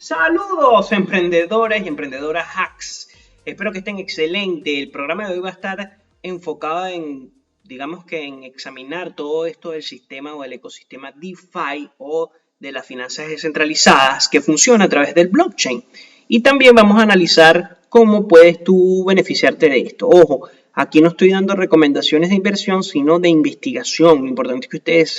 Saludos emprendedores y emprendedoras hacks. Espero que estén excelentes. El programa de hoy va a estar enfocado en examinar todo esto del sistema o del ecosistema DeFi o de las finanzas descentralizadas que funciona a través del blockchain. Y también vamos a analizar cómo puedes tú beneficiarte de esto. Ojo, aquí no estoy dando recomendaciones de inversión, sino de investigación. Lo importante es que ustedes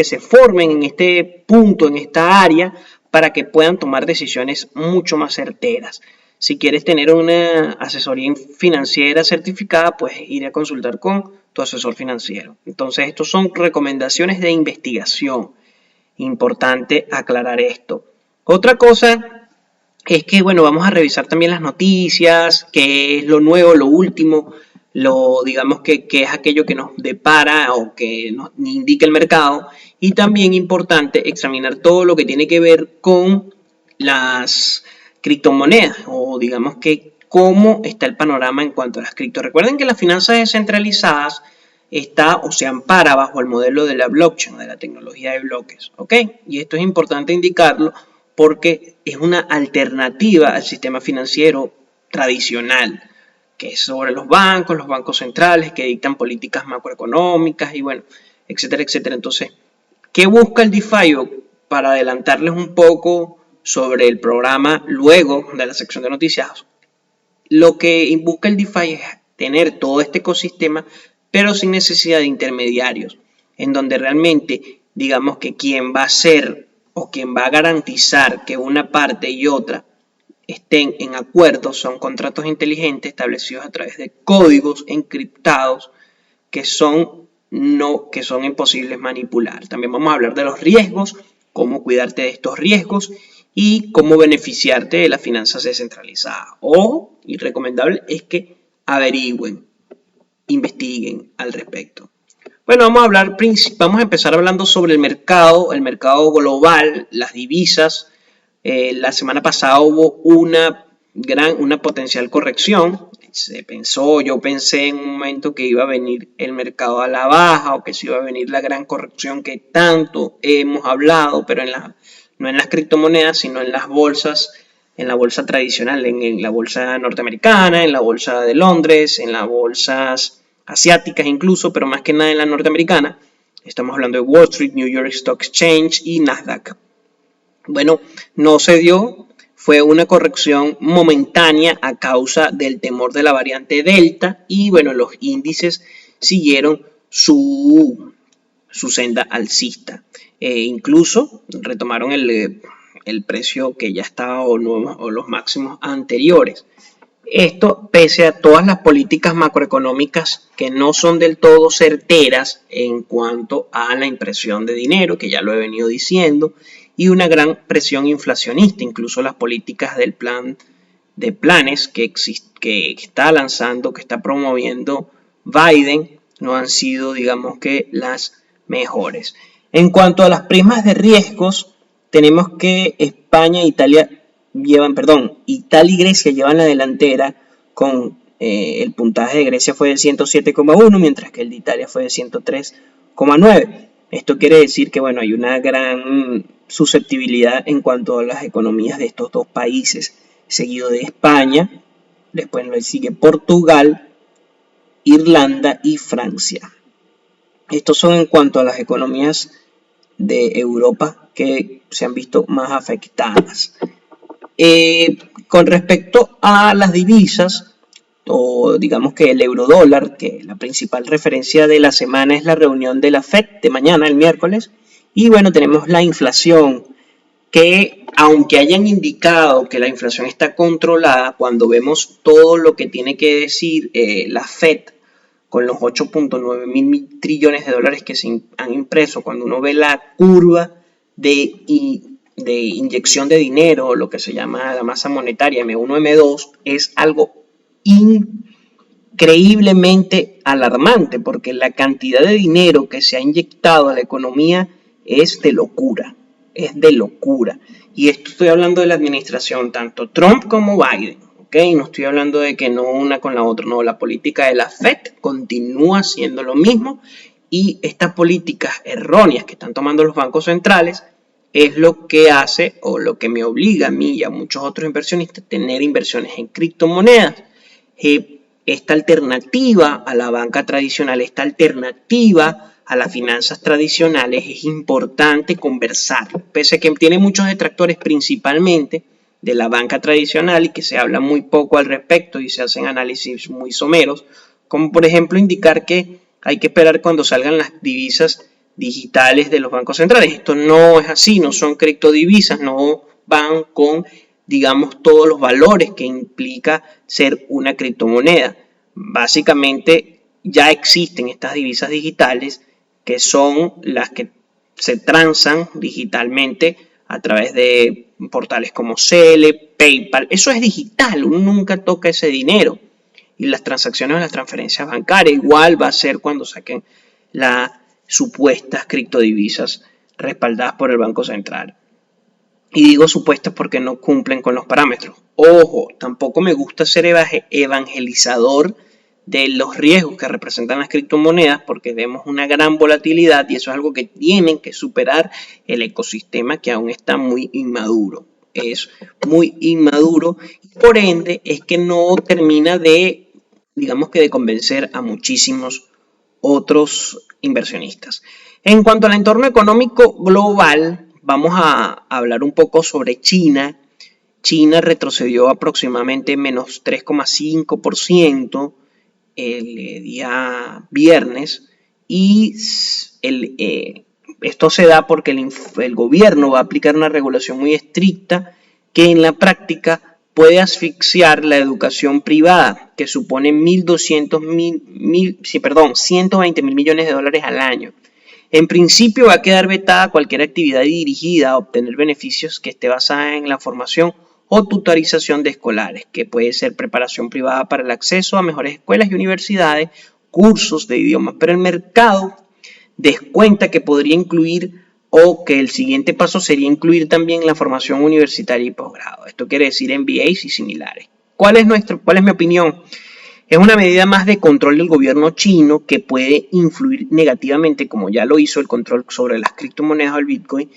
se formen en este punto, en esta área, para que puedan tomar decisiones mucho más certeras. Si quieres tener una asesoría financiera certificada, pues ir a consultar con tu asesor financiero. Entonces, estos son recomendaciones de investigación. Importante aclarar esto. Otra cosa es que, vamos a revisar también las noticias, qué es lo nuevo, lo último, que es aquello que nos depara o que nos indica el mercado. Y también importante examinar todo lo que tiene que ver con las criptomonedas o cómo está el panorama en cuanto a las cripto. Recuerden que las finanzas descentralizadas se ampara bajo el modelo de la blockchain, de la tecnología de bloques, ¿ok? Y esto es importante indicarlo porque es una alternativa al sistema financiero tradicional, que es sobre los bancos centrales que dictan políticas macroeconómicas y etcétera, etcétera. Entonces, ¿qué busca el DeFi? Para adelantarles un poco sobre el programa luego de la sección de noticias, lo que busca el DeFi es tener todo este ecosistema, pero sin necesidad de intermediarios, en donde realmente, que quien va a hacer o quien va a garantizar que una parte y otra estén en acuerdo son contratos inteligentes establecidos a través de códigos encriptados que son imposibles manipular. También vamos a hablar de los riesgos, cómo cuidarte de estos riesgos y cómo beneficiarte de las finanzas descentralizadas. Ojo, y recomendable es que averigüen, investiguen al respecto. Vamos a empezar hablando sobre el mercado global, las divisas. La semana pasada hubo una potencial corrección. Yo pensé en un momento que iba a venir el mercado a la baja o que se iba a venir la gran corrección que tanto hemos hablado, pero no en las criptomonedas, sino en las bolsas, en la bolsa tradicional, en la bolsa norteamericana, en la bolsa de Londres, en las bolsas asiáticas incluso, pero más que nada en la norteamericana. Estamos hablando de Wall Street, New York Stock Exchange y Nasdaq. No se dio, fue una corrección momentánea a causa del temor de la variante Delta y los índices siguieron su senda alcista. Incluso retomaron el precio que ya estaba o los máximos anteriores. Esto pese a todas las políticas macroeconómicas que no son del todo certeras en cuanto a la impresión de dinero, que ya lo he venido diciendo, y una gran presión inflacionista. Incluso las políticas del plan de planes que está lanzando, que está promoviendo Biden, no han sido, las mejores. En cuanto a las primas de riesgos, tenemos que Italia y Grecia llevan la delantera con el puntaje de Grecia fue de 107,1, mientras que el de Italia fue de 103,9. Esto quiere decir que hay una gran susceptibilidad en cuanto a las economías de estos dos países, seguido de España, después lo sigue Portugal, Irlanda y Francia. Estos son en cuanto a las economías de Europa que se han visto más afectadas. Con respecto a las divisas, o que el eurodólar, que la principal referencia de la semana es la reunión de la FED de mañana, el miércoles, y tenemos la inflación, que aunque hayan indicado que la inflación está controlada, cuando vemos todo lo que tiene que decir la FED, con los 8.9 mil trillones de dólares que se han impreso, cuando uno ve la curva de inyección de dinero, lo que se llama la masa monetaria M1, M2, es algo increíblemente alarmante, porque la cantidad de dinero que se ha inyectado a la economía es de locura, y esto estoy hablando de la administración, tanto Trump como Biden, ¿ok? No estoy hablando de que no una con la otra, no, la política de la FED continúa siendo lo mismo, y estas políticas erróneas que están tomando los bancos centrales es lo que hace o lo que me obliga a mí y a muchos otros inversionistas a tener inversiones en criptomonedas. Esta alternativa a la banca tradicional, esta alternativa a las finanzas tradicionales, es importante conversar, pese a que tiene muchos detractores principalmente de la banca tradicional y que se habla muy poco al respecto y se hacen análisis muy someros, como por ejemplo indicar que hay que esperar cuando salgan las divisas digitales de los bancos centrales. Esto no es así, no son criptodivisas, no van con, digamos, todos los valores que implica ser una criptomoneda. Básicamente ya existen estas divisas digitales que son las que se transan digitalmente a través de portales como Cele, PayPal. Eso es digital, uno nunca toca ese dinero. Y las transacciones o las transferencias bancarias igual va a ser cuando saquen las supuestas criptodivisas respaldadas por el Banco Central. Y digo supuestas porque no cumplen con los parámetros. Ojo, tampoco me gusta ser evangelizador de los riesgos que representan las criptomonedas porque vemos una gran volatilidad y eso es algo que tienen que superar el ecosistema que aún está muy inmaduro. Es muy inmaduro y por ende es que no termina de, digamos que de convencer a muchísimos otros inversionistas. En cuanto al entorno económico global, vamos a hablar un poco sobre China. China retrocedió aproximadamente menos 3,5% el día viernes y esto se da porque el gobierno va a aplicar una regulación muy estricta que en la práctica puede asfixiar la educación privada, que supone 120 mil millones de dólares al año. En principio va a quedar vetada cualquier actividad dirigida a obtener beneficios que esté basada en la formación o tutorización de escolares, que puede ser preparación privada para el acceso a mejores escuelas y universidades, cursos de idiomas, pero el mercado descuenta que podría incluir o que el siguiente paso sería incluir también la formación universitaria y posgrado. Esto quiere decir MBAs y similares. ¿Cuál es mi opinión? Es una medida más de control del gobierno chino que puede influir negativamente, como ya lo hizo el control sobre las criptomonedas o el Bitcoin,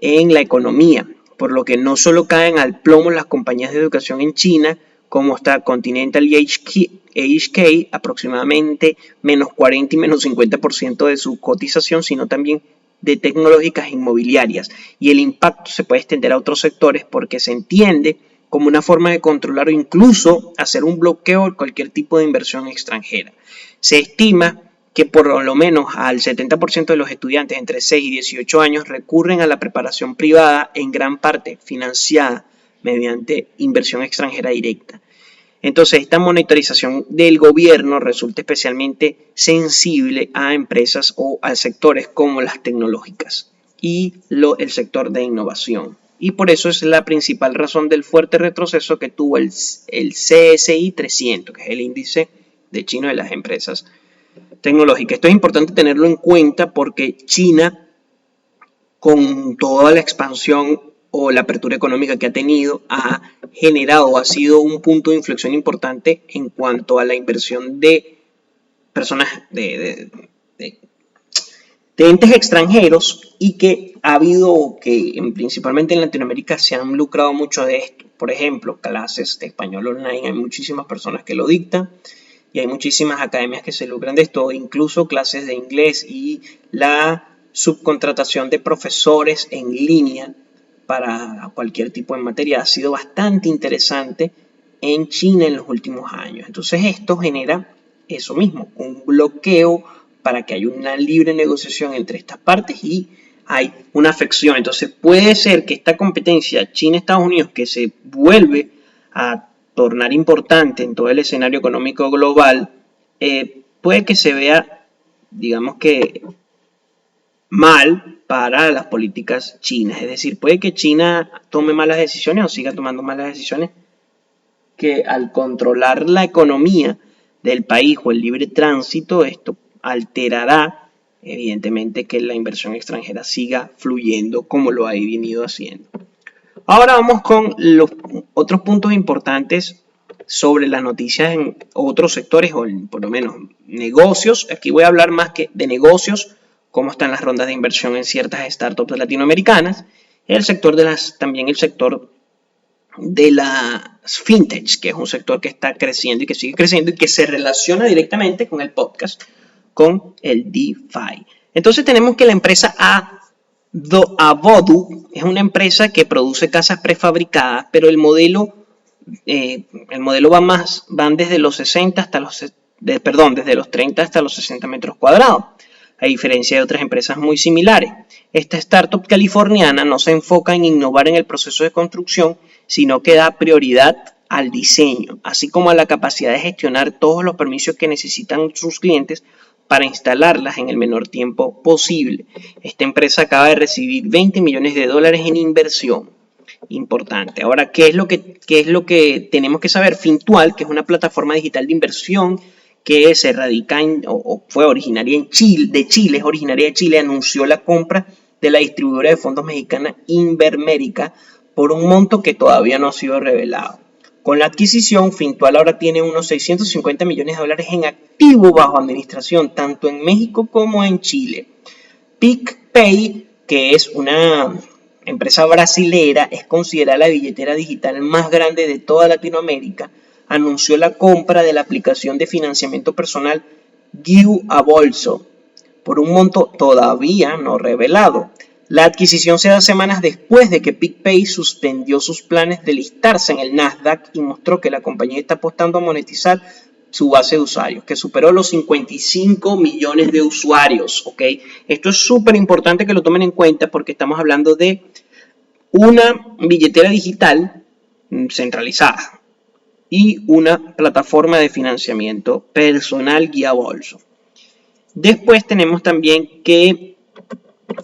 en la economía, por lo que no solo caen al plomo las compañías de educación en China, como está Continental y HK, aproximadamente menos 40 y menos 50% de su cotización, sino también de tecnológicas inmobiliarias. Y el impacto se puede extender a otros sectores porque se entiende como una forma de controlar o incluso hacer un bloqueo de cualquier tipo de inversión extranjera. Se estima que por lo menos al 70% de los estudiantes entre 6 y 18 años recurren a la preparación privada, en gran parte financiada mediante inversión extranjera directa. Entonces, esta monitorización del gobierno resulta especialmente sensible a empresas o a sectores como las tecnológicas y el sector de innovación. Y por eso es la principal razón del fuerte retroceso que tuvo el CSI 300, que es el índice de China de las empresas tecnológicas. Esto es importante tenerlo en cuenta porque China, con toda la expansión o la apertura económica que ha tenido, ha sido un punto de inflexión importante en cuanto a la inversión de personas, de entes extranjeros, y que ha habido que principalmente en Latinoamérica se han lucrado mucho de esto. Por ejemplo, clases de español online, hay muchísimas personas que lo dictan y hay muchísimas academias que se lucran de esto, incluso clases de inglés y la subcontratación de profesores en línea para cualquier tipo de materia ha sido bastante interesante en China en los últimos años. Entonces esto genera eso mismo, un bloqueo para que haya una libre negociación entre estas partes y hay una afección. Entonces puede ser que esta competencia China-Estados Unidos, que se vuelve a tornar importante en todo el escenario económico global, puede que se vea, digamos que, mal para las políticas chinas. Es decir, puede que China tome malas decisiones o siga tomando malas decisiones que al controlar la economía del país o el libre tránsito, esto alterará evidentemente que la inversión extranjera siga fluyendo como lo ha venido haciendo. Ahora vamos con los otros puntos importantes sobre las noticias en otros sectores o por lo menos negocios. Aquí voy a hablar más que de negocios, cómo están las rondas de inversión en ciertas startups latinoamericanas También el sector de las fintech, que es un sector que está creciendo y que sigue creciendo y que se relaciona directamente con el podcast, con el DeFi. Entonces tenemos que la empresa Avodu es una empresa que produce casas prefabricadas, pero el modelo van desde los 60 hasta desde los 30 hasta los 60 metros cuadrados, a diferencia de otras empresas muy similares. Esta startup californiana no se enfoca en innovar en el proceso de construcción, sino que da prioridad al diseño, así como a la capacidad de gestionar todos los permisos que necesitan sus clientes para instalarlas en el menor tiempo posible. Esta empresa acaba de recibir $20 millones en inversión. Importante. Ahora, ¿qué es lo que tenemos que saber? Fintual, que es una plataforma digital de inversión que se radica fue originaria de Chile, anunció la compra de la distribuidora de fondos mexicana Invermérica por un monto que todavía no ha sido revelado. Con la adquisición, Fintual ahora tiene unos $650 millones en activo bajo administración, tanto en México como en Chile. PicPay, que es una empresa brasilera, es considerada la billetera digital más grande de toda Latinoamérica, anunció la compra de la aplicación de financiamiento personal Guiabolso por un monto todavía no revelado. La adquisición se da semanas después de que PicPay suspendió sus planes de listarse en el Nasdaq y mostró que la compañía está apostando a monetizar su base de usuarios, que superó los 55 millones de usuarios, ¿ok? Esto es súper importante que lo tomen en cuenta porque estamos hablando de una billetera digital centralizada y una plataforma de financiamiento personal Guiabolso. Después tenemos también que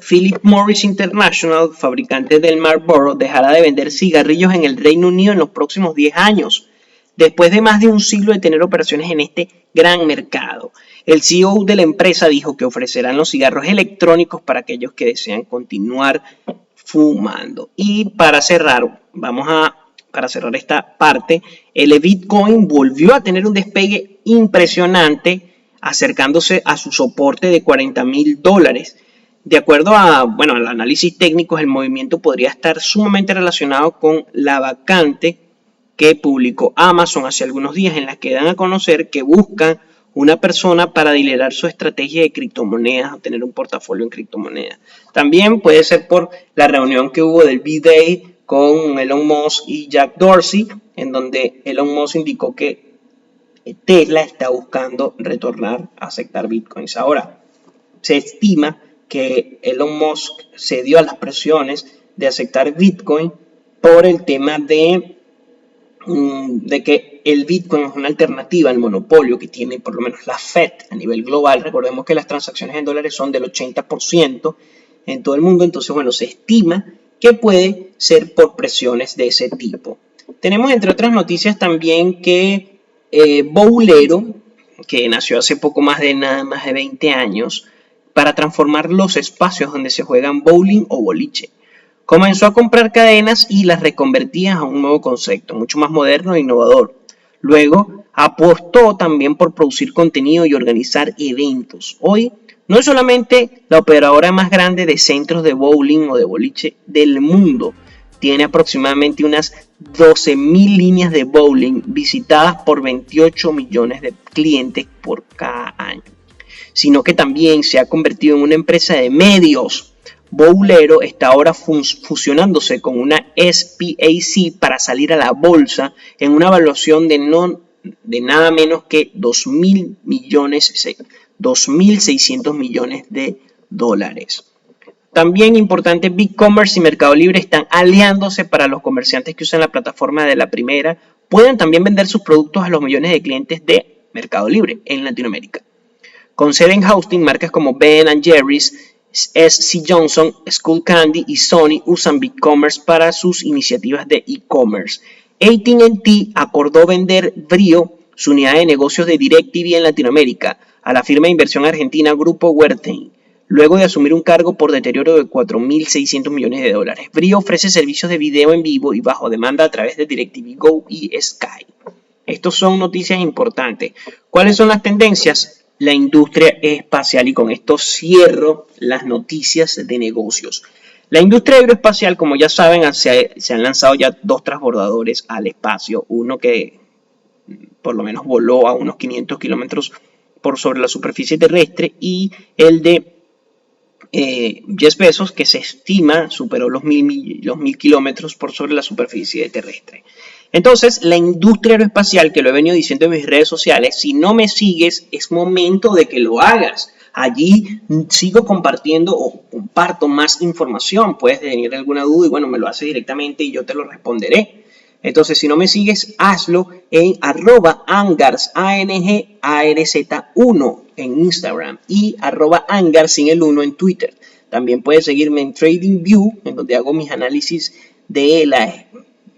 Philip Morris International, fabricante del Marlboro, dejará de vender cigarrillos en el Reino Unido en los próximos 10 años, después de más de un siglo de tener operaciones en este gran mercado. El CEO de la empresa dijo que ofrecerán los cigarros electrónicos para aquellos que desean continuar fumando. Y para cerrar esta parte, el Bitcoin volvió a tener un despegue impresionante, acercándose a su soporte de $40,000. De acuerdo al análisis técnico, el movimiento podría estar sumamente relacionado con la vacante que publicó Amazon hace algunos días, en la que dan a conocer que buscan una persona para liderar su estrategia de criptomonedas o tener un portafolio en criptomonedas. También puede ser por la reunión que hubo del B-Day con Elon Musk y Jack Dorsey, en donde Elon Musk indicó que Tesla está buscando retornar a aceptar bitcoins. Ahora, se estima que Elon Musk cedió a las presiones de aceptar bitcoin por el tema de que el Bitcoin es una alternativa al monopolio que tiene por lo menos la Fed a nivel global. Recordemos que las transacciones en dólares son del 80% en todo el mundo, entonces se estima que puede ser por presiones de ese tipo. Tenemos entre otras noticias también que Bowlero, que nació hace poco más de 20 años, para transformar los espacios donde se juegan bowling o boliche. Comenzó a comprar cadenas y las reconvertía a un nuevo concepto, mucho más moderno e innovador. Luego, apostó también por producir contenido y organizar eventos. Hoy, no es solamente la operadora más grande de centros de bowling o de boliche del mundo. Tiene aproximadamente unas 12,000 líneas de bowling visitadas por 28 millones de clientes por cada año. Sino que también se ha convertido en una empresa de medios. Bowlero está ahora fusionándose con una SPAC para salir a la bolsa en una evaluación de nada menos que 2.600 millones de dólares. También importante, BigCommerce y Mercado Libre están aliándose para los comerciantes que usan la plataforma de la primera. Pueden también vender sus productos a los millones de clientes de Mercado Libre en Latinoamérica. Con sede en Houston, marcas como Ben & Jerry's, SC Johnson, Skull Candy y Sony usan BigCommerce para sus iniciativas de e-commerce. AT&T acordó vender Brio, su unidad de negocios de DirecTV en Latinoamérica, a la firma de inversión argentina Grupo Wertheim, luego de asumir un cargo por deterioro de 4.600 millones de dólares. Brio ofrece servicios de video en vivo y bajo demanda a través de DirecTV Go y Sky. Estas son noticias importantes. ¿Cuáles son las tendencias? La industria espacial, y con esto cierro las noticias de negocios. La industria aeroespacial, como ya saben, se han lanzado ya 2 transbordadores al espacio. Uno que por lo menos voló a unos 500 kilómetros por sobre la superficie terrestre, y el de Jeff Bezos, que se estima superó los 1000 kilómetros por sobre la superficie terrestre. Entonces, la industria aeroespacial, que lo he venido diciendo en mis redes sociales, si no me sigues, es momento de que lo hagas. Allí sigo compartiendo o comparto más información. Puedes tener alguna duda y bueno, me lo haces directamente y yo te lo responderé. Entonces, si no me sigues, hazlo en @angars, ANGARZ1 en Instagram y @angars sin el 1 en Twitter. También puedes seguirme en TradingView, en donde hago mis análisis de las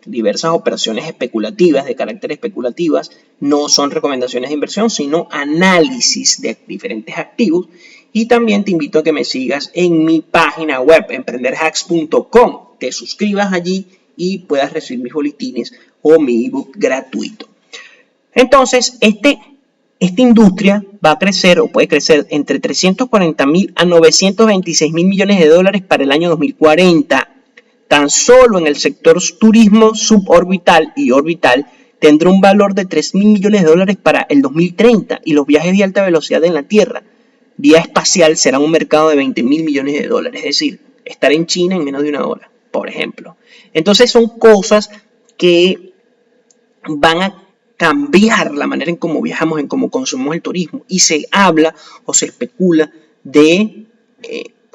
diversas operaciones especulativas, de carácter especulativas. No son recomendaciones de inversión, sino análisis de diferentes activos. Y también te invito a que me sigas en mi página web, emprenderhacks.com. Te suscribas allí y puedas recibir mis boletines o mi ebook gratuito. Entonces, esta industria va a crecer o puede crecer entre 340.000 a 926.000 millones de dólares para el año 2040. Tan solo en el sector turismo suborbital y orbital tendrá un valor de 3.000 millones de dólares para el 2030, y los viajes de alta velocidad en la Tierra vía espacial será un mercado de 20.000 millones de dólares, es decir, estar en China en menos de una hora, por ejemplo. Entonces son cosas que van a cambiar la manera en cómo viajamos, en cómo consumimos el turismo, y se habla o se especula de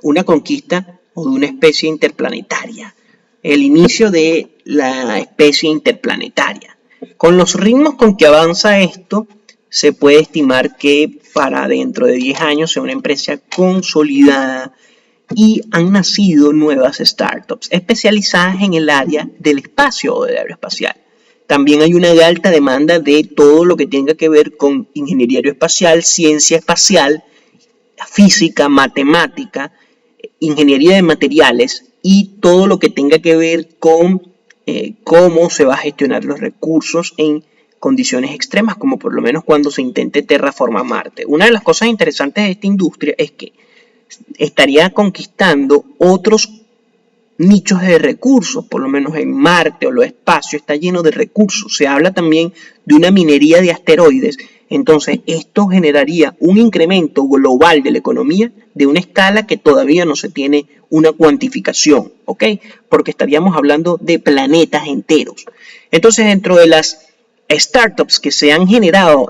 una conquista o de una especie interplanetaria, el inicio de la especie interplanetaria. Con los ritmos con que avanza esto, se puede estimar que para dentro de 10 años sea una empresa consolidada, y han nacido nuevas startups especializadas en el área del espacio o del aeroespacial. También hay una alta demanda de todo lo que tenga que ver con ingeniería aeroespacial, ciencia espacial, física, matemática, ingeniería de materiales y todo lo que tenga que ver con cómo se va a gestionar los recursos en condiciones extremas, como por lo menos cuando se intente terraformar Marte. Una de las cosas interesantes de esta industria es que estaría conquistando otros nichos de recursos, por lo menos en Marte o los espacios está lleno de recursos. Se habla también de una minería de asteroides. Entonces, esto generaría un incremento global de la economía de una escala que todavía no se tiene una cuantificación, ¿ok? Porque estaríamos hablando de planetas enteros. Entonces, dentro de las startups que se han generado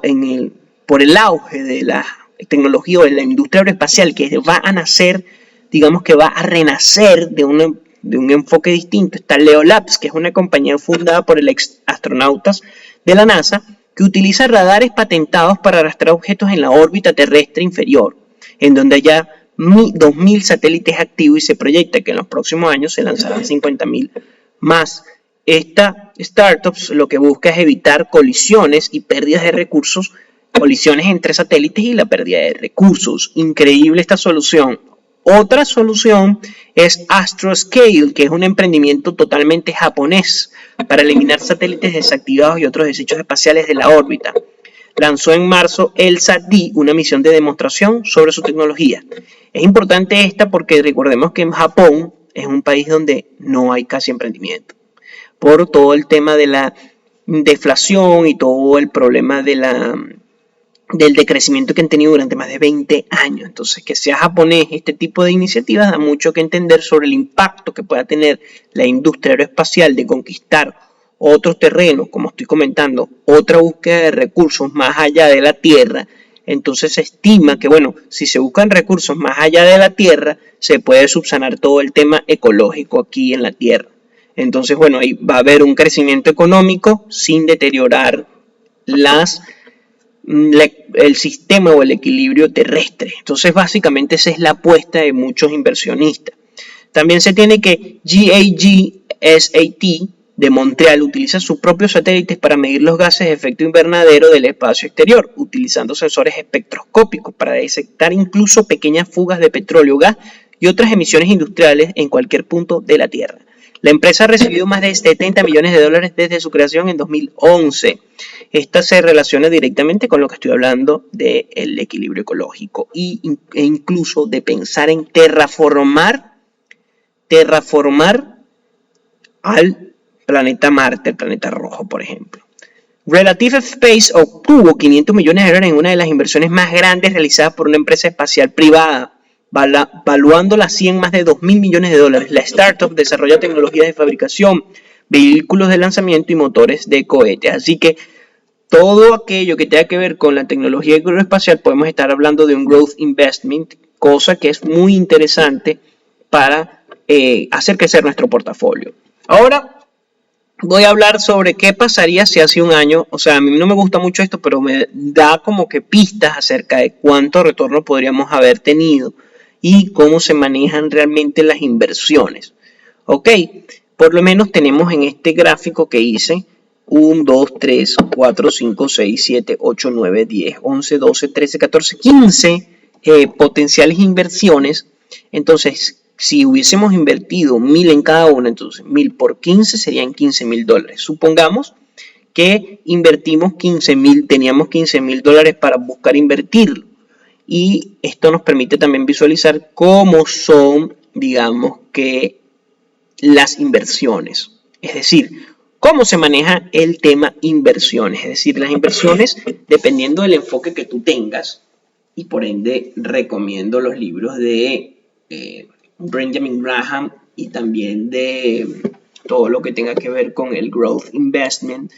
por el auge de la tecnología o de la industria aeroespacial, que va a nacer, digamos que va a renacer de un enfoque distinto, está Leo Labs, que es una compañía fundada por el ex astronautas de la NASA, que utiliza radares patentados para arrastrar objetos en la órbita terrestre inferior, en donde haya 2.000 satélites activos, y se proyecta que en los próximos años se lanzarán 50.000 más. Esta startup lo que busca es evitar colisiones y pérdidas de recursos, colisiones entre satélites y la pérdida de recursos. Increíble esta solución. Otra solución es Astroscale, que es un emprendimiento totalmente japonés para eliminar satélites desactivados y otros desechos espaciales de la órbita. Lanzó en marzo el SAT-D, una misión de demostración sobre su tecnología. Es importante esta porque recordemos que en Japón es un país donde no hay casi emprendimiento, por todo el tema de la deflación y todo el problema del decrecimiento que han tenido durante más de 20 años. Entonces, que sea japonés este tipo de iniciativas da mucho que entender sobre el impacto que pueda tener la industria aeroespacial de conquistar otros terrenos, como estoy comentando, otra búsqueda de recursos más allá de la Tierra. Entonces se estima que, bueno, si se buscan recursos más allá de la Tierra, se puede subsanar todo el tema ecológico aquí en la Tierra. Entonces, bueno, ahí va a haber un crecimiento económico sin deteriorar el sistema o el equilibrio terrestre. Entonces, básicamente esa es la apuesta de muchos inversionistas. También se tiene que GAGSAT de Montreal utiliza sus propios satélites para medir los gases de efecto invernadero del espacio exterior, utilizando sensores espectroscópicos para detectar incluso pequeñas fugas de petróleo, gas y otras emisiones industriales en cualquier punto de la Tierra. La empresa ha recibido más de 70 millones de dólares desde su creación en 2011. Esta se relaciona directamente con lo que estoy hablando del equilibrio ecológico e incluso de pensar en terraformar terraformar al planeta Marte, el planeta rojo, por ejemplo. Relative Space obtuvo 500 millones de dólares en una de las inversiones más grandes realizadas por una empresa espacial privada, valuándola así en más de 2.000 millones de dólares. La startup desarrolla tecnologías de fabricación, vehículos de lanzamiento y motores de cohetes. Así que todo aquello que tenga que ver con la tecnología aeroespacial, podemos estar hablando de un growth investment, cosa que es muy interesante para hacer crecer nuestro portafolio. Ahora voy a hablar sobre qué pasaría si hace un año, o sea, a mí no me gusta mucho esto, pero me da como que pistas acerca de cuánto retorno podríamos haber tenido y cómo se manejan realmente las inversiones. Ok, por lo menos tenemos en este gráfico que hice 1, 2, 3, 4, 5, 6, 7, 8, 9, 10, 11, 12, 13, 14, 15 potenciales inversiones. Entonces, si hubiésemos invertido 1.000 en cada una, entonces 1.000 por 15 serían 15.000 dólares. Supongamos que invertimos 15.000, teníamos 15.000 dólares para buscar invertirlo. Y esto nos permite también visualizar cómo son, digamos que, las inversiones. Es decir, cómo se maneja el tema inversiones. Es decir, las inversiones, dependiendo del enfoque que tú tengas, y por ende recomiendo los libros de Benjamin Graham y también de todo lo que tenga que ver con el growth investment.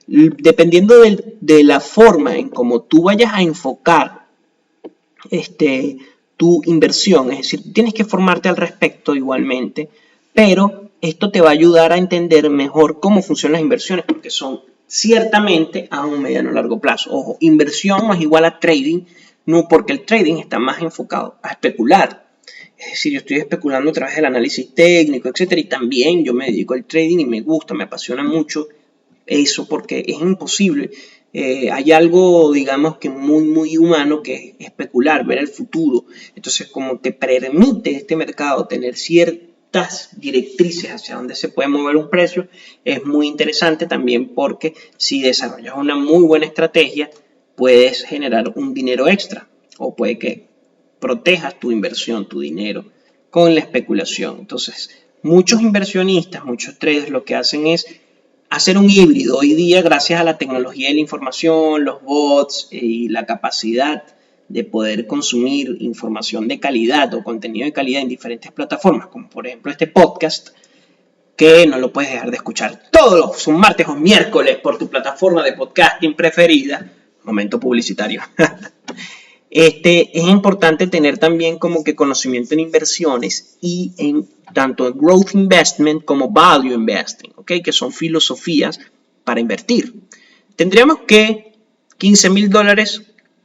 Dependiendo de la forma en cómo tú vayas a enfocar tu inversión, es decir, tienes que formarte al respecto igualmente, pero esto te va a ayudar a entender mejor cómo funcionan las inversiones, porque son ciertamente a un mediano o largo plazo. Ojo, inversión no es igual a trading, no, porque el trading está más enfocado a especular. Es decir, yo estoy especulando a través del análisis técnico, etcétera, y también yo me dedico al trading y me gusta, me apasiona mucho eso porque es imposible. Hay algo, digamos, que muy humano, que es especular, ver el futuro. Entonces, como te permite este mercado tener ciertas directrices hacia dónde se puede mover un precio, es muy interesante también porque si desarrollas una muy buena estrategia, puedes generar un dinero extra o puede que protejas tu inversión, tu dinero con la especulación. Entonces, muchos inversionistas, muchos traders lo que hacen es hacer un híbrido. Hoy día, gracias a la tecnología de la información, los bots y la capacidad de poder consumir información de calidad o contenido de calidad en diferentes plataformas, como por ejemplo este podcast, que no lo puedes dejar de escuchar todos los martes o miércoles por tu plataforma de podcasting preferida. Momento publicitario. Es importante tener también como que conocimiento en inversiones y en tanto en growth investment como value investing, ¿okay? Que son filosofías para invertir. Tendríamos que 15.000 dólares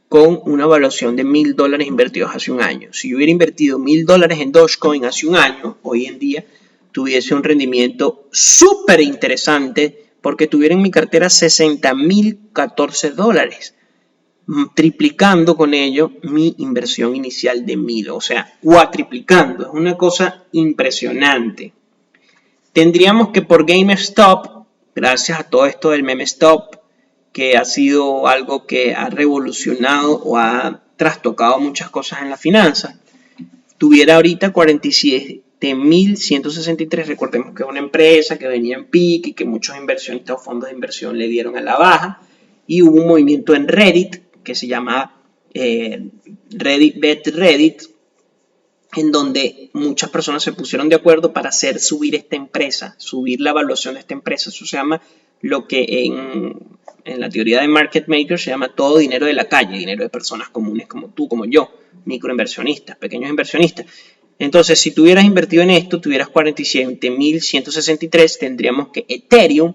con una evaluación de 1.000 dólares invertidos hace un año. Si yo hubiera invertido 1.000 dólares en Dogecoin hace un año, hoy en día tuviese un rendimiento súper interesante porque tuviera en mi cartera 60.014 dólares. Triplicando con ello mi inversión inicial de 1.000, o sea, cuatriplicando. Es una cosa impresionante. Tendríamos que por GameStop, gracias a todo esto del MemeStop, que ha sido algo que ha revolucionado o ha trastocado muchas cosas en la finanza, tuviera ahorita 47.163. Recordemos que es una empresa que venía en pique y que muchos inversionistas o fondos de inversión le dieron a la baja, y hubo un movimiento en Reddit que se llama Reddit, en donde muchas personas se pusieron de acuerdo para hacer subir esta empresa, subir la evaluación de esta empresa. Eso se llama lo que en la teoría de market makers se llama todo dinero de la calle, dinero de personas comunes como tú, como yo, microinversionistas, pequeños inversionistas. Entonces, si tuvieras invertido en esto, tuvieras 47.163, tendríamos que Ethereum,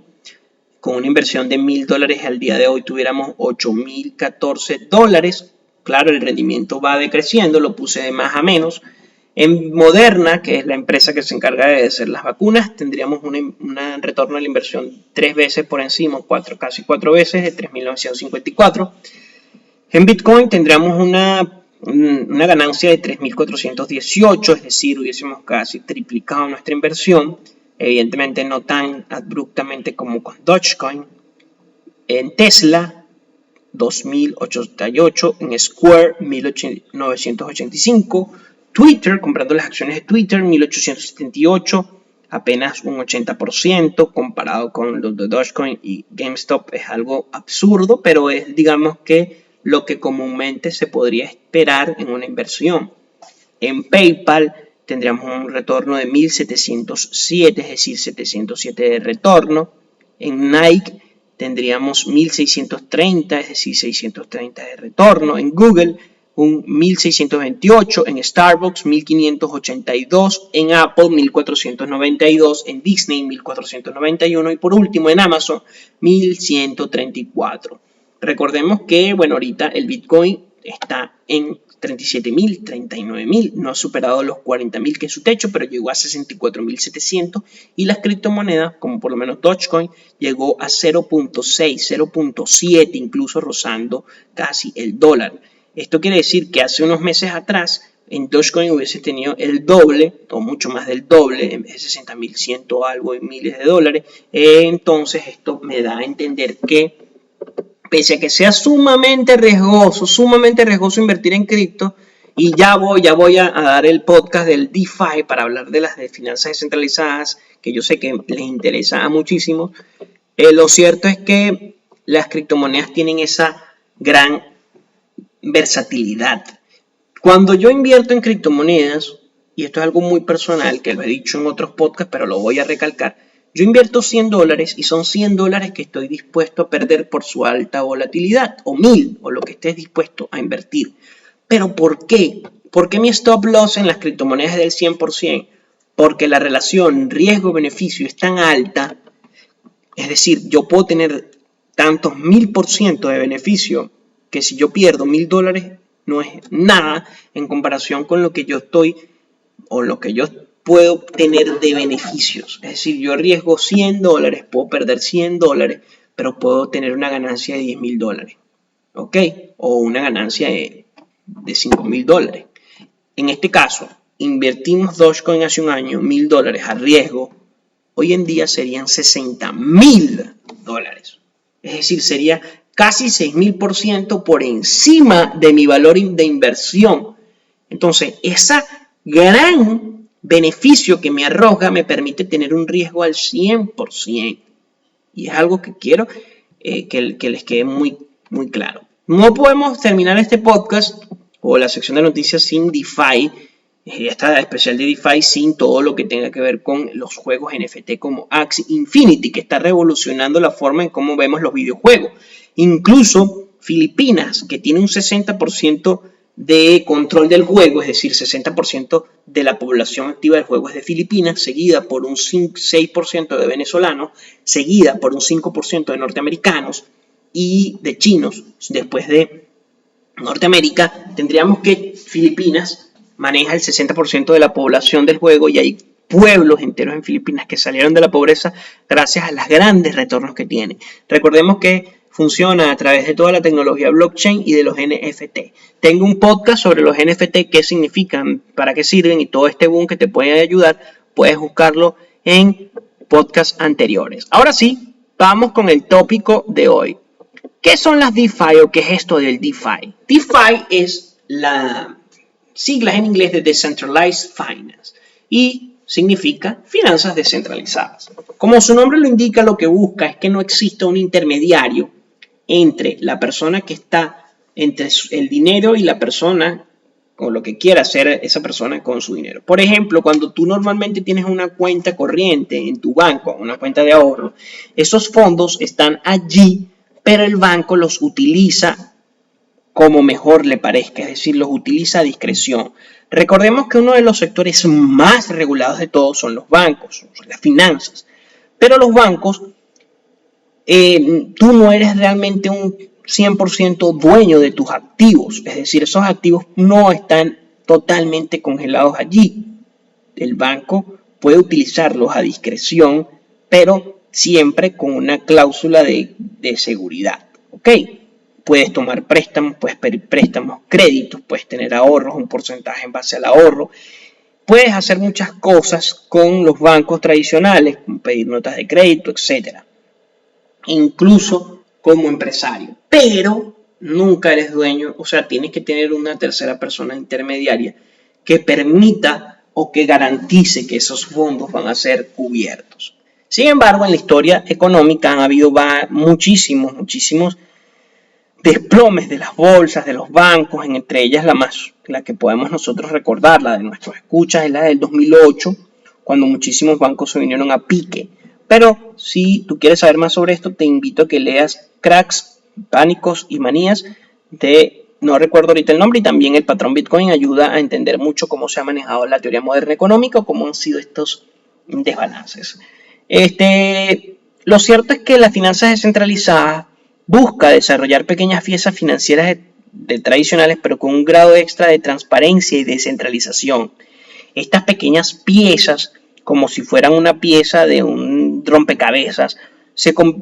con una inversión de 1.000 dólares al día de hoy, tuviéramos 8.014 dólares. Claro, el rendimiento va decreciendo, lo puse de más a menos. En Moderna, que es la empresa que se encarga de hacer las vacunas, tendríamos un retorno de la inversión 3 veces por encima, casi 4 veces, de 3.954. En Bitcoin tendríamos una ganancia de 3.418, es decir, hubiésemos casi triplicado nuestra inversión. Evidentemente no tan abruptamente como con Dogecoin. En Tesla, 2.088. En Square, 1.985. Twitter, comprando las acciones de Twitter, 1878, apenas un 80%, comparado con los de Dogecoin y GameStop es algo absurdo, pero es, digamos que, lo que comúnmente se podría esperar en una inversión. En PayPal tendríamos un retorno de 1707, es decir, 707 de retorno. En Nike tendríamos 1630, es decir, 630 de retorno. En Google un 1628, en Starbucks 1582, en Apple 1492, en Disney 1491 y por último en Amazon 1134. Recordemos que, bueno, ahorita el Bitcoin está en 37.000, 39.000, no ha superado los 40.000 que es su techo, pero llegó a 64.700 y las criptomonedas, como por lo menos Dogecoin, llegó a 0.6, 0.7, incluso rozando casi el dólar. Esto quiere decir que hace unos meses atrás en Dogecoin hubiese tenido el doble o mucho más del doble, en vez de 60.100 algo y miles de dólares. Entonces esto me da a entender que pese a que sea sumamente riesgoso invertir en cripto, y ya voy a dar el podcast del DeFi para hablar de las de finanzas descentralizadas, que yo sé que les interesa a muchísimos. Lo cierto es que las criptomonedas tienen esa gran versatilidad. Cuando yo invierto en criptomonedas, y esto es algo muy personal, que lo he dicho en otros podcasts, pero lo voy a recalcar, yo invierto $100 y son $100 que estoy dispuesto a perder por su alta volatilidad, o 1000, o lo que estés dispuesto a invertir. ¿Pero por qué? ¿Por qué mi stop loss en las criptomonedas es del 100%? Porque la relación riesgo-beneficio es tan alta, es decir, yo puedo tener tantos 1000% de beneficio, que si yo pierdo $1000 no es nada en comparación con lo que yo estoy, o lo que yo puedo obtener de beneficios. Es decir, yo arriesgo $100, puedo perder $100, pero puedo tener una ganancia de $10.000, ¿ok? O una ganancia de $5.000. En este caso, invertimos Dogecoin hace un año, $1.000 a riesgo, hoy en día serían $60.000. Es decir, sería casi 6.000% por encima de mi valor de inversión. Entonces, esa gran beneficio que me arroja me permite tener un riesgo al 100%. Y es algo que quiero que les quede muy, muy claro. No podemos terminar este podcast o la sección de noticias sin DeFi, esta especial de DeFi, sin todo lo que tenga que ver con los juegos NFT como Axie Infinity, que está revolucionando la forma en cómo vemos los videojuegos. Incluso Filipinas, que tiene un 60% de control del juego, es decir, 60% de la población activa del juego es de Filipinas, seguida por un 6% de venezolanos, seguida por un 5% de norteamericanos y de chinos. Después de Norteamérica, tendríamos que Filipinas maneja el 60% de la población del juego y hay pueblos enteros en Filipinas que salieron de la pobreza gracias a los grandes retornos que tiene. Recordemos que funciona a través de toda la tecnología blockchain y de los NFT. Tengo un podcast sobre los NFT, qué significan, para qué sirven y todo este boom que te puede ayudar. Puedes buscarlo en podcasts anteriores. Ahora sí, vamos con el tópico de hoy. ¿Qué son las DeFi o qué es esto del DeFi? DeFi es la sigla en inglés de Decentralized Finance y significa finanzas descentralizadas. Como su nombre lo indica, lo que busca es que no exista un intermediario entre la persona que está entre el dinero y la persona o lo que quiera hacer esa persona con su dinero. Por ejemplo, cuando tú normalmente tienes una cuenta corriente en tu banco, una cuenta de ahorro, esos fondos están allí, pero el banco los utiliza como mejor le parezca, es decir, los utiliza a discreción. Recordemos que uno de los sectores más regulados de todos son los bancos, son las finanzas, pero los bancos tú no eres realmente un 100% dueño de tus activos, es decir, esos activos no están totalmente congelados allí. El banco puede utilizarlos a discreción, pero siempre con una cláusula de seguridad, ¿ok? Puedes tomar préstamos, puedes pedir préstamos, créditos, puedes tener ahorros, un porcentaje en base al ahorro. Puedes hacer muchas cosas con los bancos tradicionales, como pedir notas de crédito, etcétera. Incluso como empresario, pero nunca eres dueño, o sea, tienes que tener una tercera persona intermediaria que permita o que garantice que esos fondos van a ser cubiertos. Sin embargo, en la historia económica han habido muchísimos desplomes de las bolsas, de los bancos, entre ellas la que podemos nosotros recordar, la de nuestros escuchas, es la del 2008, cuando muchísimos bancos se vinieron a pique. Pero si tú quieres saber más sobre esto, te invito a que leas Cracks, Pánicos y Manías no recuerdo ahorita el nombre, y también El Patrón Bitcoin ayuda a entender mucho cómo se ha manejado la teoría moderna económica o cómo han sido estos desbalances. Lo cierto es que las finanzas descentralizadas busca desarrollar pequeñas piezas financieras tradicionales, pero con un grado extra de transparencia y descentralización. Estas pequeñas piezas, como si fueran una pieza de un rompecabezas,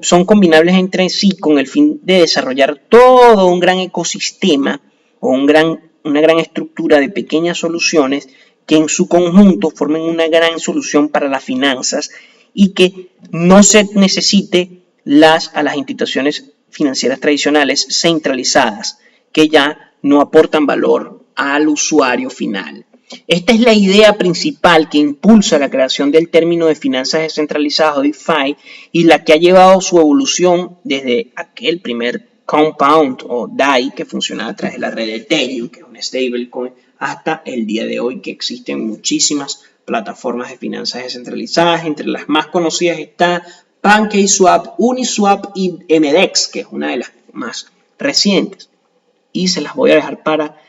son combinables entre sí con el fin de desarrollar todo un gran ecosistema o una gran estructura de pequeñas soluciones que en su conjunto formen una gran solución para las finanzas y que no se necesite a las instituciones financieras tradicionales centralizadas que ya no aportan valor al usuario final. Esta es la idea principal que impulsa la creación del término de finanzas descentralizadas o DeFi y la que ha llevado su evolución desde aquel primer Compound o DAI que funcionaba a través de la red de Ethereum, que es un stablecoin, hasta el día de hoy que existen muchísimas plataformas de finanzas descentralizadas. Entre las más conocidas está PancakeSwap, Uniswap y MDEX, que es una de las más recientes. Y se las voy a dejar para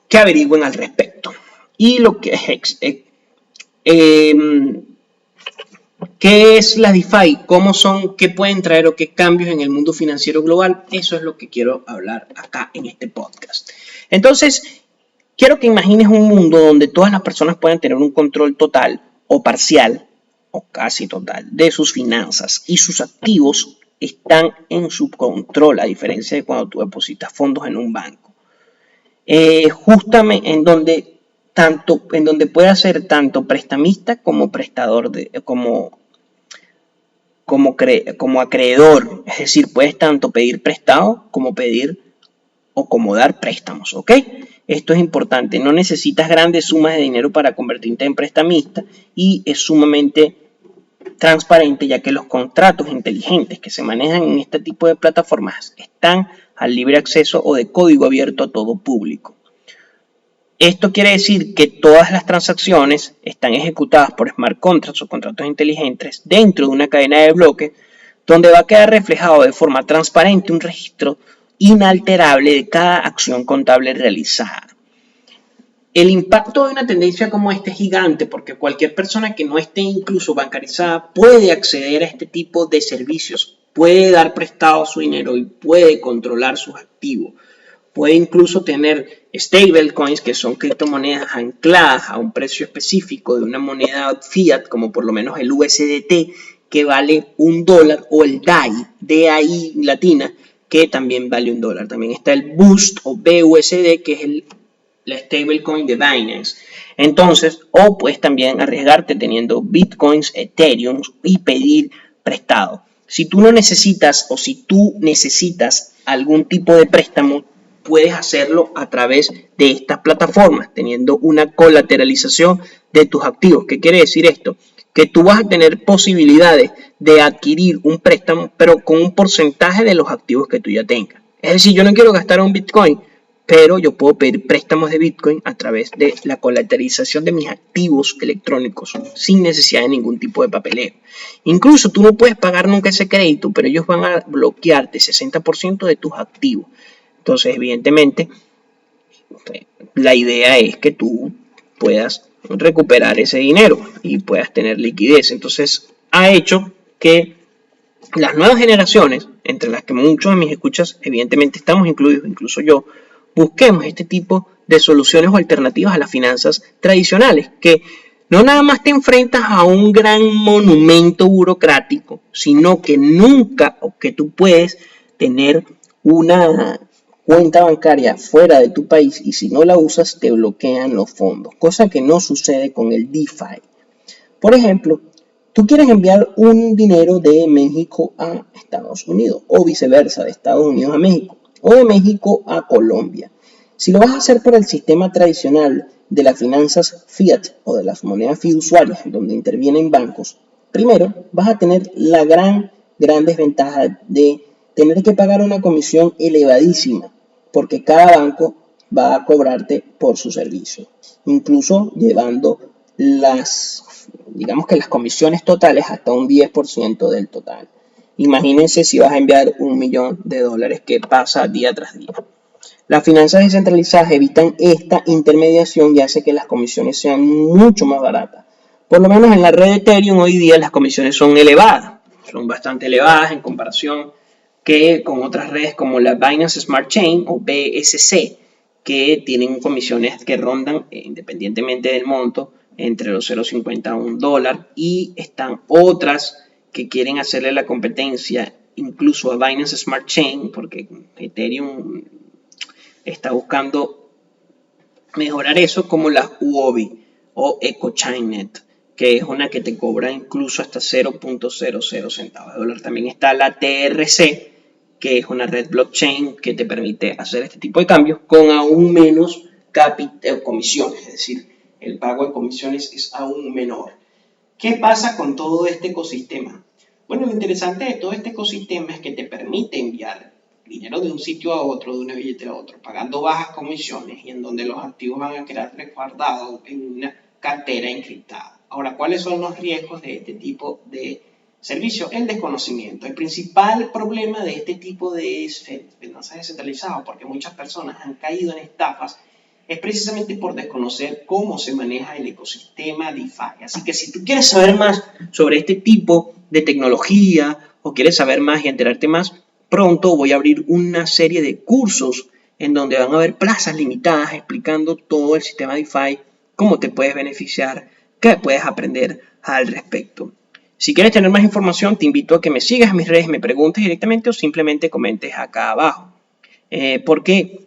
que averigüen al respecto. Y lo que es ¿qué es la DeFi? ¿Cómo son? ¿Qué pueden traer o qué cambios en el mundo financiero global? Eso es lo que quiero hablar acá en este podcast. Entonces, quiero que imagines un mundo donde todas las personas puedan tener un control total o parcial o casi total de sus finanzas y sus activos están en su control, a diferencia de cuando tú depositas fondos en un banco. Justamente en donde puede ser tanto prestamista como prestador como acreedor, es decir, puedes tanto pedir prestado como pedir o como dar préstamos, ¿ok? Esto es importante, no necesitas grandes sumas de dinero para convertirte en prestamista y es sumamente transparente, ya que los contratos inteligentes que se manejan en este tipo de plataformas están al libre acceso o de código abierto a todo público. Esto quiere decir que todas las transacciones están ejecutadas por smart contracts o contratos inteligentes dentro de una cadena de bloques donde va a quedar reflejado de forma transparente un registro inalterable de cada acción contable realizada. El impacto de una tendencia como esta es gigante porque cualquier persona que no esté incluso bancarizada puede acceder a este tipo de servicios, puede dar prestado su dinero y puede controlar sus activos. Puede incluso tener stablecoins, que son criptomonedas ancladas a un precio específico de una moneda fiat, como por lo menos el USDT, que vale $1, o el DAI latina, que también vale $1. También está el Boost o BUSD, que es la stablecoin de Binance. Entonces, o puedes también arriesgarte teniendo Bitcoins, Ethereum y pedir prestado. Si tú no necesitas o si tú necesitas algún tipo de préstamo, puedes hacerlo a través de estas plataformas, teniendo una colateralización de tus activos. ¿Qué quiere decir esto? Que tú vas a tener posibilidades de adquirir un préstamo, pero con un porcentaje de los activos que tú ya tengas. Es decir, yo no quiero gastar un Bitcoin, pero yo puedo pedir préstamos de Bitcoin a través de la colateralización de mis activos electrónicos, sin necesidad de ningún tipo de papeleo. Incluso tú no puedes pagar nunca ese crédito, pero ellos van a bloquearte 60% de tus activos. Entonces, evidentemente, la idea es que tú puedas recuperar ese dinero y puedas tener liquidez. Entonces, ha hecho que las nuevas generaciones, entre las que muchos de mis escuchas, evidentemente estamos incluidos, incluso yo, busquemos este tipo de soluciones o alternativas a las finanzas tradicionales, que no nada más te enfrentas a un gran monumento burocrático, sino que nunca o que tú puedes tener una cuenta bancaria fuera de tu país y si no la usas te bloquean los fondos, cosa que no sucede con el DeFi. Por ejemplo, tú quieres enviar un dinero de México a Estados Unidos o viceversa, de Estados Unidos a México o de México a Colombia. Si lo vas a hacer por el sistema tradicional de las finanzas fiat o de las monedas fiduciarias, donde intervienen bancos, primero vas a tener la gran desventaja de tener que pagar una comisión elevadísima, porque cada banco va a cobrarte por su servicio, incluso llevando digamos que las comisiones totales hasta un 10% del total. Imagínense si vas a enviar $1.000.000 que pasa día tras día. Las finanzas descentralizadas evitan esta intermediación y hace que las comisiones sean mucho más baratas. Por lo menos en la red de Ethereum hoy día las comisiones son elevadas, son bastante elevadas en comparación que con otras redes como la Binance Smart Chain o BSC, que tienen comisiones que rondan, independientemente del monto, entre los 0.50 a $1, y están otras que quieren hacerle la competencia incluso a Binance Smart Chain, porque Ethereum está buscando mejorar eso, como la Huobi o EcoChainNet, que es una que te cobra incluso hasta 0.00 centavos de dólar. También está la TRC, que es una red blockchain que te permite hacer este tipo de cambios con aún menos comisiones, es decir, el pago de comisiones es aún menor. ¿Qué pasa con todo este ecosistema? Bueno, lo interesante de todo este ecosistema es que te permite enviar dinero de un sitio a otro, de una billetera a otro, pagando bajas comisiones y en donde los activos van a quedar resguardados en una cartera encriptada. Ahora, ¿cuáles son los riesgos de este tipo de servicio? El desconocimiento. El principal problema de este tipo de finanzas descentralizadas, porque muchas personas han caído en estafas, es precisamente por desconocer cómo se maneja el ecosistema DeFi. Así que si tú quieres saber más sobre este tipo de tecnología o quieres saber más y enterarte más, pronto voy a abrir una serie de cursos en donde van a haber plazas limitadas explicando todo el sistema DeFi, cómo te puedes beneficiar, qué puedes aprender al respecto. Si quieres tener más información, te invito a que me sigas en mis redes, me preguntes directamente o simplemente comentes acá abajo. Porque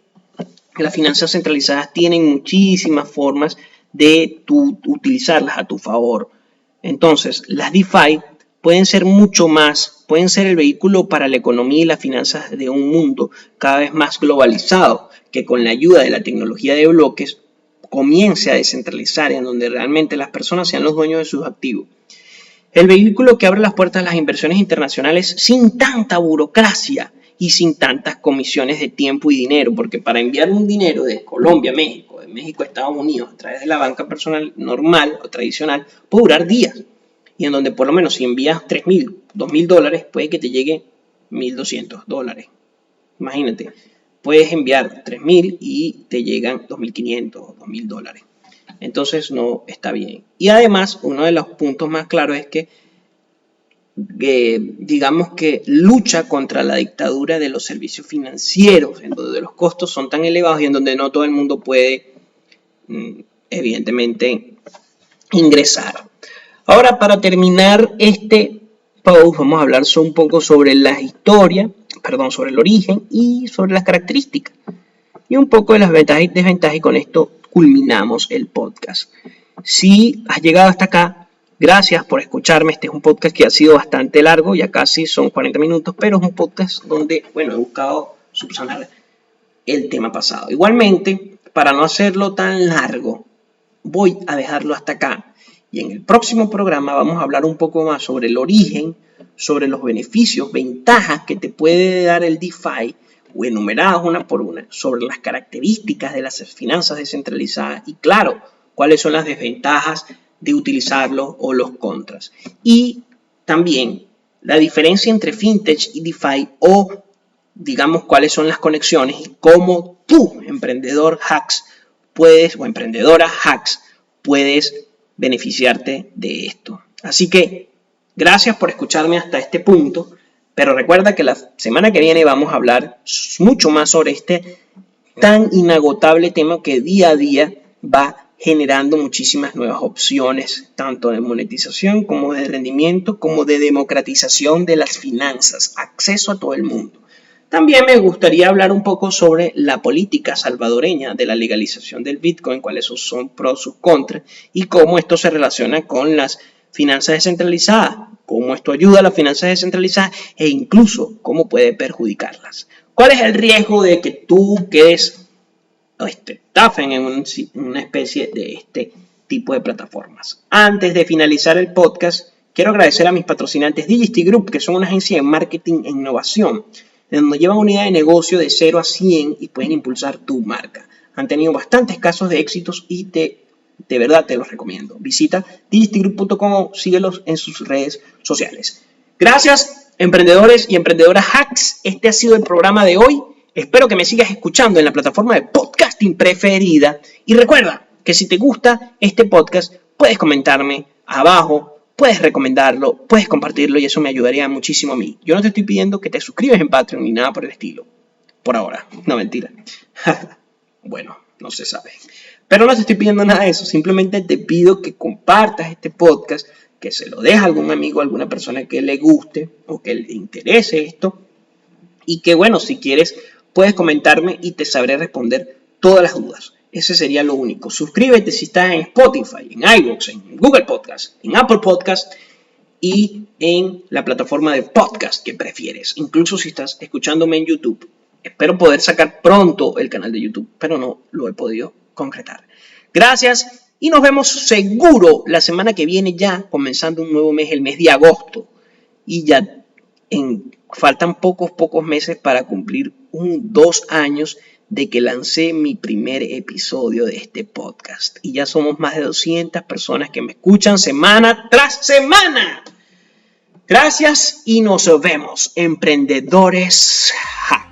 las finanzas centralizadas tienen muchísimas formas de utilizarlas a tu favor. Entonces, las DeFi pueden ser mucho más, pueden ser el vehículo para la economía y las finanzas de un mundo cada vez más globalizado, que con la ayuda de la tecnología de bloques comience a descentralizar, en donde realmente las personas sean los dueños de sus activos. El vehículo que abre las puertas a las inversiones internacionales sin tanta burocracia y sin tantas comisiones de tiempo y dinero, porque para enviar un dinero de Colombia a México, de México a Estados Unidos, a través de la banca personal normal o tradicional, puede durar días. Y en donde por lo menos si envías $3.000, $2.000, puede que te llegue $1.200. Imagínate, puedes enviar $3.000 y te llegan $2.500 o $2.000. Entonces no está bien. Y además, uno de los puntos más claros es que digamos que lucha contra la dictadura de los servicios financieros, en donde los costos son tan elevados y en donde no todo el mundo puede, evidentemente, ingresar. Ahora, para terminar este post, vamos a hablar un poco sobre la historia, sobre el origen y sobre las características y un poco de las ventajas y desventajas, y con esto culminamos el podcast. Si has llegado hasta acá, gracias por escucharme. Este es un podcast que ha sido bastante largo, ya casi son 40 minutos, pero es un podcast donde, he buscado subsanar el tema pasado. Igualmente, para no hacerlo tan largo, voy a dejarlo hasta acá. Y en el próximo programa vamos a hablar un poco más sobre el origen, sobre los beneficios, ventajas que te puede dar el DeFi, o enumeradas una por una, sobre las características de las finanzas descentralizadas y, claro, cuáles son las desventajas de utilizarlo o los contras. Y también la diferencia entre fintech y DeFi, o digamos cuáles son las conexiones y cómo tú, emprendedor hacks, o emprendedora hacks, puedes beneficiarte de esto. Así que gracias por escucharme hasta este punto, pero recuerda que la semana que viene vamos a hablar mucho más sobre este tan inagotable tema que día a día va generando muchísimas nuevas opciones, tanto de monetización como de rendimiento, como de democratización de las finanzas, acceso a todo el mundo. También me gustaría hablar un poco sobre la política salvadoreña de la legalización del Bitcoin, cuáles son pros, sus contras y cómo esto se relaciona con las finanzas descentralizadas, cómo esto ayuda a las finanzas descentralizadas e incluso cómo puede perjudicarlas. ¿Cuál es el riesgo de que tú quedes o te estafen en una especie de este tipo de plataformas. Antes de finalizar el podcast, quiero agradecer a mis patrocinantes Digisty Group, que son una agencia de marketing e innovación, donde llevan una idea de negocio de 0 a 100 y pueden impulsar tu marca. Han tenido bastantes casos de éxitos y de verdad te los recomiendo. Visita digistygroup.com o síguelos en sus redes sociales. Gracias, emprendedores y emprendedoras hacks. Este ha sido el programa de hoy. Espero que me sigas escuchando en la plataforma de podcasting preferida. Y recuerda que si te gusta este podcast, puedes comentarme abajo, puedes recomendarlo, puedes compartirlo y eso me ayudaría muchísimo a mí. Yo no te estoy pidiendo que te suscribas en Patreon ni nada por el estilo. Por ahora. No, mentira. Bueno, no se sabe. Pero no te estoy pidiendo nada de eso. Simplemente te pido que compartas este podcast, que se lo dejes a algún amigo, a alguna persona que le guste o que le interese esto. Y que bueno, si quieres, puedes comentarme y te sabré responder todas las dudas. Ese sería lo único. Suscríbete si estás en Spotify, en iVoox, en Google Podcast, en Apple Podcast y en la plataforma de podcast que prefieres. Incluso si estás escuchándome en YouTube. Espero poder sacar pronto el canal de YouTube, pero no lo he podido concretar. Gracias y nos vemos seguro la semana que viene, ya comenzando un nuevo mes, el mes de agosto. Y ya faltan pocos meses para cumplir 2 años de que lancé mi primer episodio de este podcast. Y ya somos más de 200 personas que me escuchan semana tras semana. Gracias y nos vemos, emprendedores hacks.